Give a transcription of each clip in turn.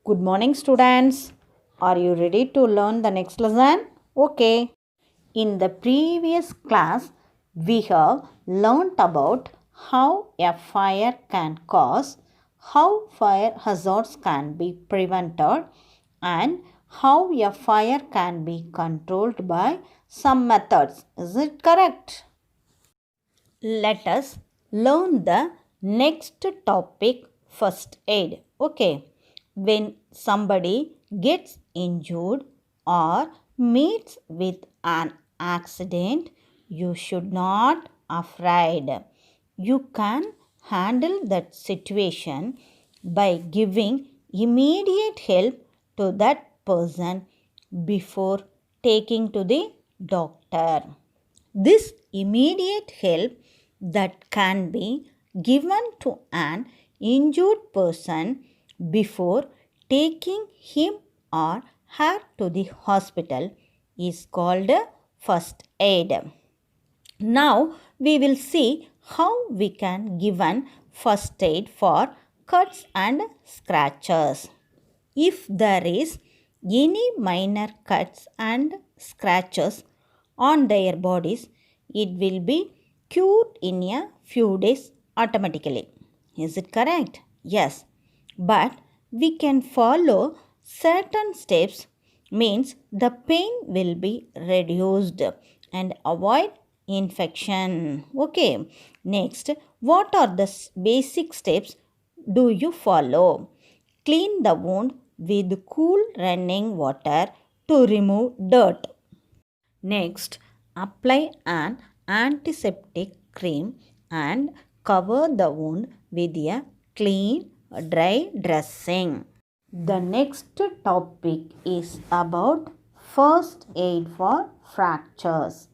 Good morning, students. Are you ready to learn the next lesson? Okay. In the previous class, we have learnt about how a fire can cause, how fire hazards can be prevented, and how a fire can be controlled by some methods. Is it correct? Let us learn the next topic, first aid. Okay. When somebody gets injured or meets with an accident, you should not afraid. You can handle that situation by giving immediate help to that person before taking to the doctor. This immediate help that can be given to an injured person before taking him or her to the hospital is called first aid. Now we will see how we can give an first aid for cuts and scratches. If there is any minor cuts and scratches on their bodies, it will be cured in a few days automatically. Is it correct? Yes. But we can follow certain steps, means the pain will be reduced and avoid infection. Okay. Next, what are the basic steps do you follow? Clean the wound with cool running water to remove dirt. Next, apply an antiseptic cream and cover the wound with a clean, dry dressing. The next topic is about first aid for fractures.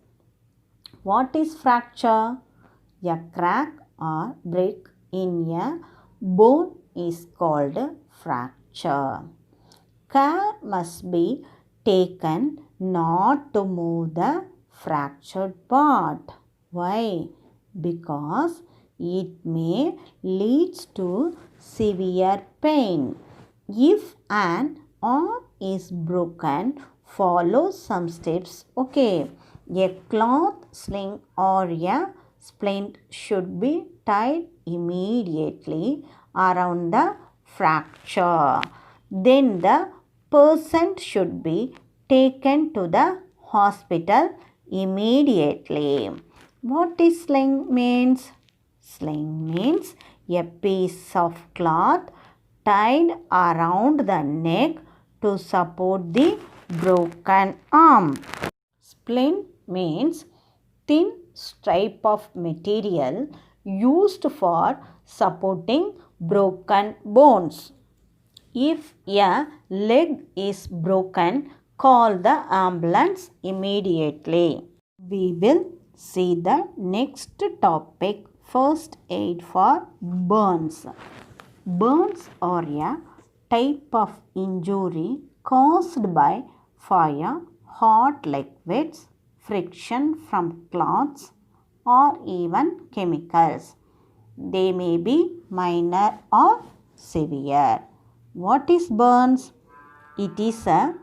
What is fracture? A crack or break in a bone is called fracture. Care must be taken not to move the fractured part. Why? Because it may lead to severe pain. If an arm is broken, follow some steps. Okay. A cloth sling or a splint should be tied immediately around the fracture. Then the person should be taken to the hospital immediately. What is sling means? Sling means a piece of cloth tied around the neck to support the broken arm. Splint means thin stripe of material used for supporting broken bones. If a leg is broken, call the ambulance immediately. We will see the next topic, first aid for burns. Burns are a type of injury caused by fire, hot liquids, friction from cloths, or even chemicals. They may be minor or severe. What is burns? It is a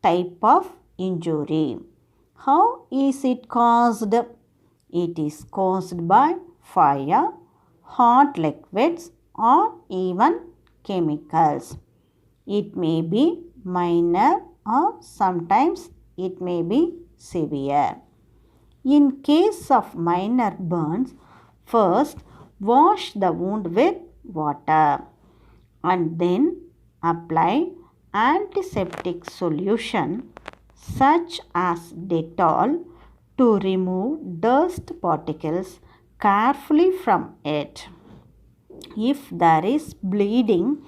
type of injury. How is it caused? It is caused by fire, hot liquids, or even chemicals. It may be minor or sometimes it may be severe. In case of minor burns, first wash the wound with water and then apply antiseptic solution such as Dettol to remove dust particles carefully from it. If there is bleeding,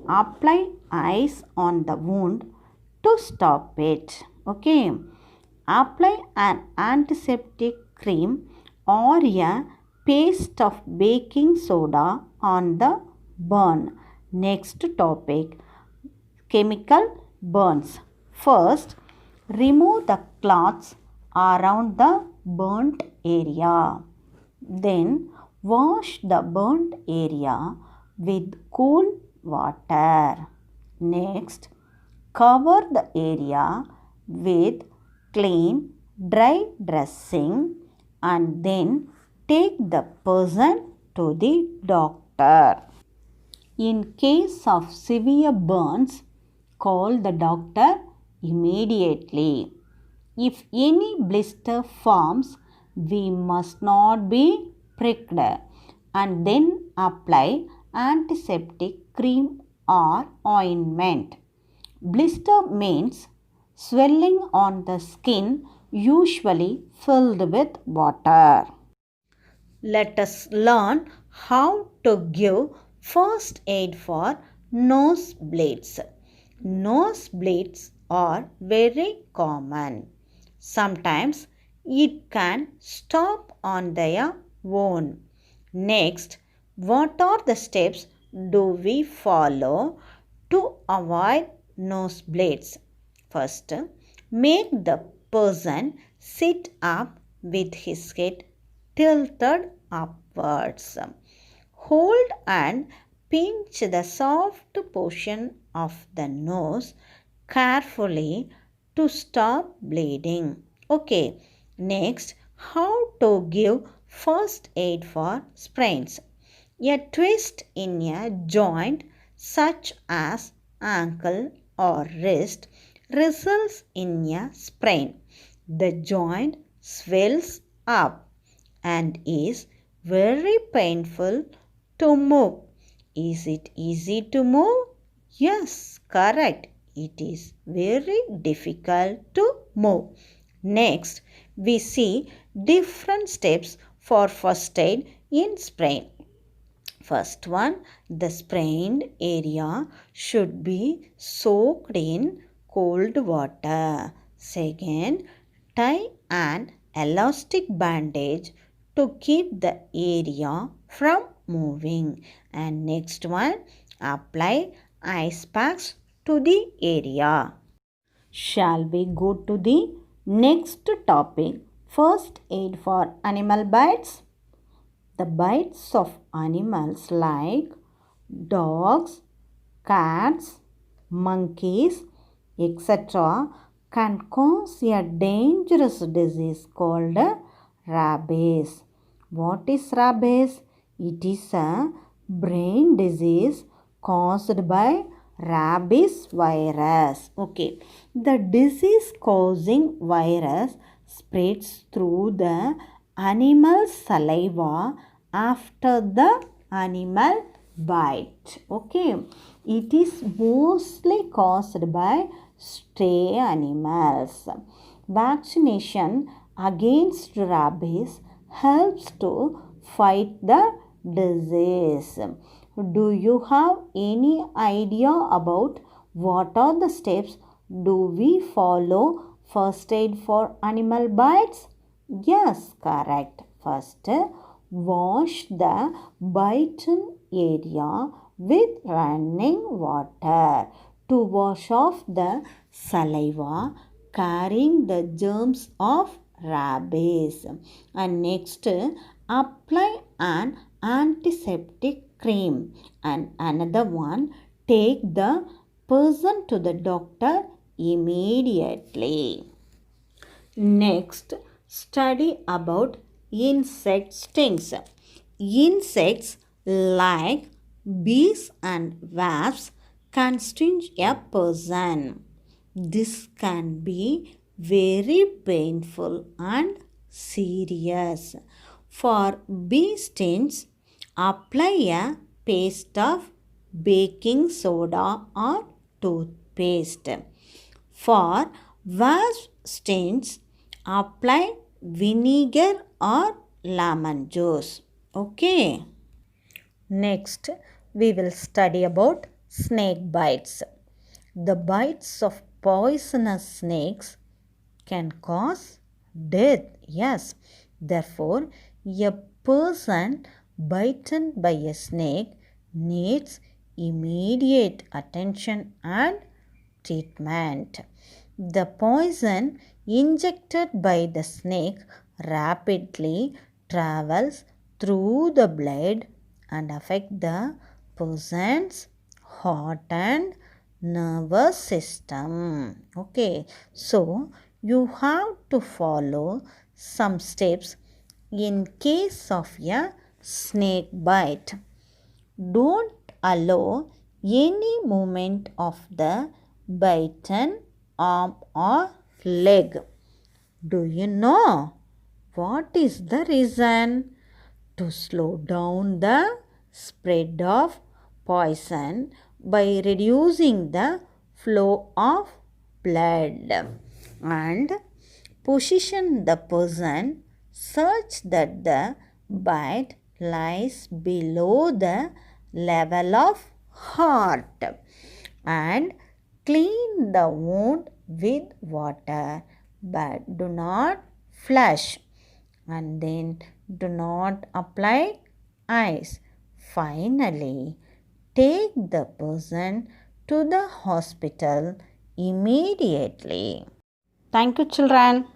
apply ice on the wound to stop it. Okay. Apply an antiseptic cream or a paste of baking soda on the burn. Next topic, chemical burns. First, remove the cloths around the burnt area. Then, wash the burnt area with cool water. Next, cover the area with clean, dry dressing and then take the person to the doctor. In case of severe burns, call the doctor immediately. If any blister forms, we must not be pricked and then apply antiseptic cream or ointment. Blister means swelling on the skin usually filled with water. Let us learn how to give first aid for nosebleeds. Nosebleeds are very common. Sometimes it can stop on their own. Next, what are the steps do we follow to avoid nosebleeds? First, make the person sit up with his head tilted upwards. Hold and pinch the soft portion of the nose carefully to stop bleeding. Okay, next, how to give first aid for sprains. A twist in a joint such as ankle or wrist results in a sprain. The joint swells up and is very painful to move. Is it easy to move? Yes, correct. It is very difficult to move. Next, we see different steps for first aid in sprain. First one, the sprained area should be soaked in cold water. Second, tie an elastic bandage to keep the area from moving. And next one, apply ice packs to the area. Shall we go to the next topic? First aid for animal bites. The bites of animals like dogs, cats, monkeys, etc. can cause a dangerous disease called rabies. What is rabies? It is a brain disease caused by rabies virus. Okay, the disease causing virus spreads through the animal saliva after the animal bite. Okay, it is mostly caused by stray animals. Vaccination against rabies helps to fight the disease. Do you have any idea about what are the steps do we follow first aid for animal bites? Yes, correct. First, wash the bitten area with running water to wash off the saliva carrying the germs of rabies. And next, apply an antiseptic cream. And another one, take the person to the doctor immediately. Next, study about insect stings. Insects like bees and wasps can sting a person. This can be very painful and serious. For bee stings, apply a paste of baking soda or toothpaste. For wasp stings, apply vinegar or lemon juice. Okay. Next, we will study about snake bites. The bites of poisonous snakes can cause death. Yes. Therefore, a person bitten by a snake needs immediate attention and treatment. The poison injected by the snake rapidly travels through the blood and affect the person's heart and nervous system. Okay, so you have to follow some steps in case of a snake bite. Don't allow any movement of the bitten arm or leg. Do you know what is the reason? To slow down the spread of poison by reducing the flow of blood and position the person such that the bite lies below the level of heart and clean the wound with water but do not flush and then do not apply ice. Finally, take the person to the hospital immediately. Thank you, children.